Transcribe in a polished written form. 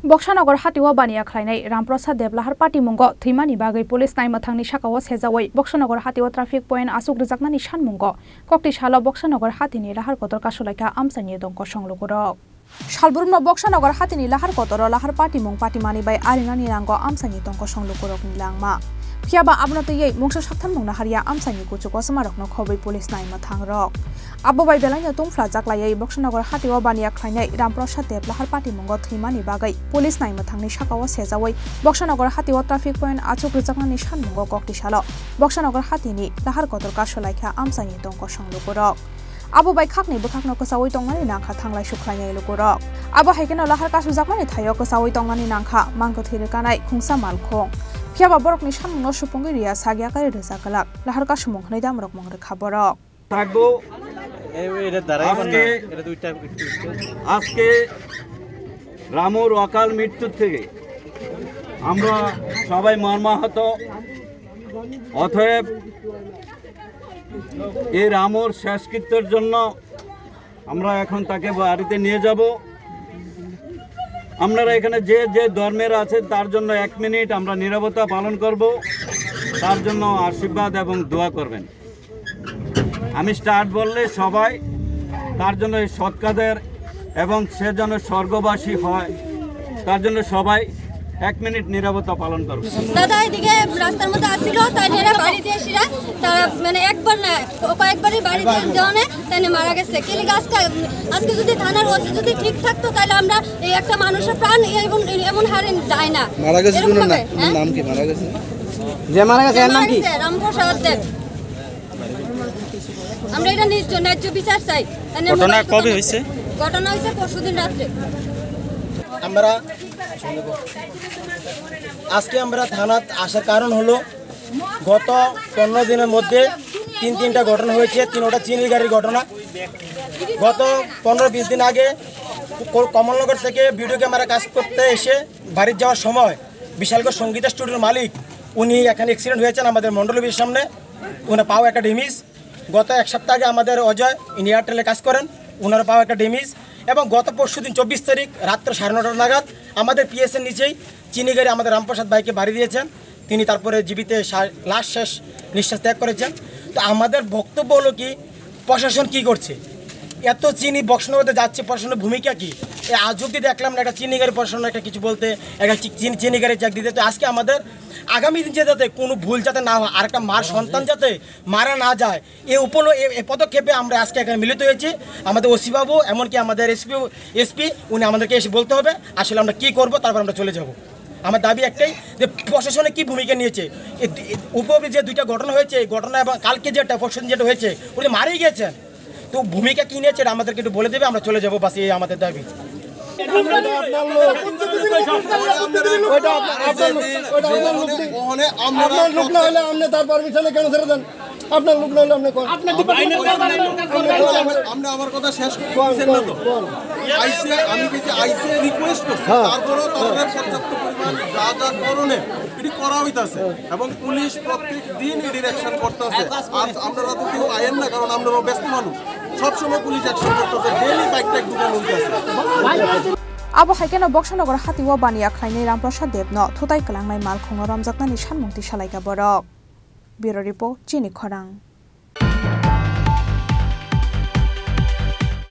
बक्सानगर हातिवा बानिया खालायनाय रामप्रसाद देबलाहार पार्टी मुंग थैमानि बागै पुलिस नायमथांनि साकाव सेजावै बक्सानगर हातिवा ट्राफिक पॉइंट आसुक रिजाकनानि सानमुंग कक्तिशाला बक्सानगर हातिनि लाहार कतर कासुलायखा आमसानि दंक संलुगुरक सालबुरम बक्सानगर हातिनि लाहार कतर लाहार पार्टी मुंग पार्टीमानि बाय आरिनानि नांगो आमसानि दंक संलुगुरकनि लांमा फियाबा आबनतयै मुंस साथान मुंना हारिया आमसानि कुचुक समारकनो खबै पुलिस नायमथां रक आबो बाय बेलायनो तुंफ्ला जाक्लायै बक्सानगर हातिवा बानिया खालायनाय रामप्रसाद देबलाहार पार्टी मुंग थैमानि बागै पुलिस नायमथांनि साकाव सेजावै बक्सानगर हातिवा ट्राफिक पॉइंट आसुक रिजाकनानि सानमुंग कक्तिशाला बक्सानगर हातिनि लाहार कतर कासुलायखा आमसानि दंक संलुगुरक आबो बाय खाकनि बखाकनो कसावै तंनानि नांखा थांलाय सुख्लायनाय लुगुरक आबो हायकेनो लाहार कासु जाकनानि थायो कसावै तंनानि नांखा मांगो थेरेकानाय खुंसा मालखं फियाबा बरकनि सानमुंनो सुपुंगिरिया सागियाकारि रोजाकलाक लाहार कासु मुंखनै दामरक मंगरे खबरक থাকবো আজকে রামুর অকাল মৃত্যুর থেকে আমরা সবাই মর্মাহত অতএব এই রামুর শেষকৃত্যের জন্য আমরা এখন তাকে বাড়িতে নিয়ে যাব আপনারা এখানে যে যে ধর্মের আছে তার জন্য 1 মিনিট আমরা নীরবতা পালন করব তার জন্য আশীর্বাদ এবং দোয়া করবেন আমি স্টার্ট বললে সবাই তার জন্য এই সৎ কাজের এবং সে যেন স্বর্গবাসী হয় তার জন্য সবাই 1 মিনিট নীরবতা পালন করবে দাদা এদিকে রাস্তার মধ্যে আসছিল তাই এরা বাড়ি দিয়ে এসে তারা মানে একবার না কয়েকবারই বাড়ি দিয়ে দেওয়ানে তাই মারা গেছে কিলি গাছটা আজকে যদি থানার ওসি যদি ঠিক থাকতো তাহলে আমরা এই একটা মানুষের প্রাণ এমন হারে যায় না মারা গেছে নাম কি মারা গেছে যে মারা গেছে এর নাম কি রামপ্রসাদ দেব আমরা এটা ন্যায্য বিচার চাই ঘটনা কবে হয়েছে ঘটনা হয়েছে পরশুদিন রাতে আমরা আজকে আমরা থানাত আসার কারণ হলো গত 15 দিনের মধ্যে তিনটা ঘটনা হয়েছে তিনটা চিনি গাড়ির ঘটনা গত 15-20 দিন আগে কমলনগর থেকে ভিডিও ক্যামেরা কাজ করতে এসে বাড়ি যাওয়ার সময় বিশালগড় সঙ্গীতা স্টুডিওর মালিক উনি এখানে অ্যাক্সিডেন্ট হয়েছেন আমাদের মণ্ডলবীর সামনে উনি পাও একটা ড্যামেজ গত 1 সপ্তাহ আগে আমাদের অজয় ইনি এয়ারটেলে কাজ করেন ওনার পাও একটা ড্যামেজ এবং গত পরশুদিন 24 তারিখ রাত্র 9:30 নাগাদ আমাদের পিএসের নিচেই চিনি গাড়ি আমাদের রামপ্রসাদ ভাইকে বাড়ি দিয়েছেন তিনি তারপরে জীবিতে লাস্ট শেষ নিঃশ্বাস ত্যাগ করেছেন তো আমাদের বক্তব্য হলো কি প্রশাসন কি করছে এত চিনি বক্সনগরে যাচ্ছে প্রশাসনের ভূমিকা কি আজ অব্দি দেখলাম না একটা চিনি গাড়ি প্রশাসন একটা কিছু বলতে একটা চিনি গাড়ি চেক দিতে তো আজকে আমাদের আগামী দিন যাতে কোনো ভুল যাতে না হয় আর একটা মার সন্তান যাতে মারা না যায় এই পদক্ষেপে আমরা আজকে এখানে মিলিত হয়েছি আমাদের ওসি বাবু এমনকি আমাদের এসপি উনি আমাদেরকে এসে বলতে হবে আসলে আমরা কী করবো তারপর আমরা চলে যাব আমার দাবি একটাই যে প্রশাসনে কী ভূমিকা নিয়েছে উপরে যে 2টা ঘটনা হয়েছে এই ঘটনা এবং কালকে যেটা পরশুদিন যেটা হয়েছে উনি মারেই গেছেন তো ভূমিকা কী নিয়েছে এটা আমাদেরকে একটু বলে দেবে আমরা চলে যাবো বাস এই আমাদের দাবি আপনার লোক না হলে আপনি আমার কথা শেষ করছেন না তো আমি কিছু আইসে রিকোয়েস্ট করছি তারপরেও তাদের পর্যাপ্ত পরিমাণ যা যা করণে এটি করা হইতাছে এবং পুলিশ প্রত্যেক দিন এটি অ্যাকশন করতেছে আজ আপনারা তো কেউ আয়েন না কারণ আপনারা ব্যস্ত মানুষ সবসময় পুলিশ অ্যাকশন করতেছে ডেইলি বাইক ট্যাগ দুটো হইতাছে आबो हायकेनो बक्सानगर हातिवा बानिया खालायनाय रामप्रसाद देबनो थुताय कलांनाय मालखंनो रामजाकनानि सानमुंथि सालायगा बरक ब्यूरो रिपोर्ट चिनि खरां।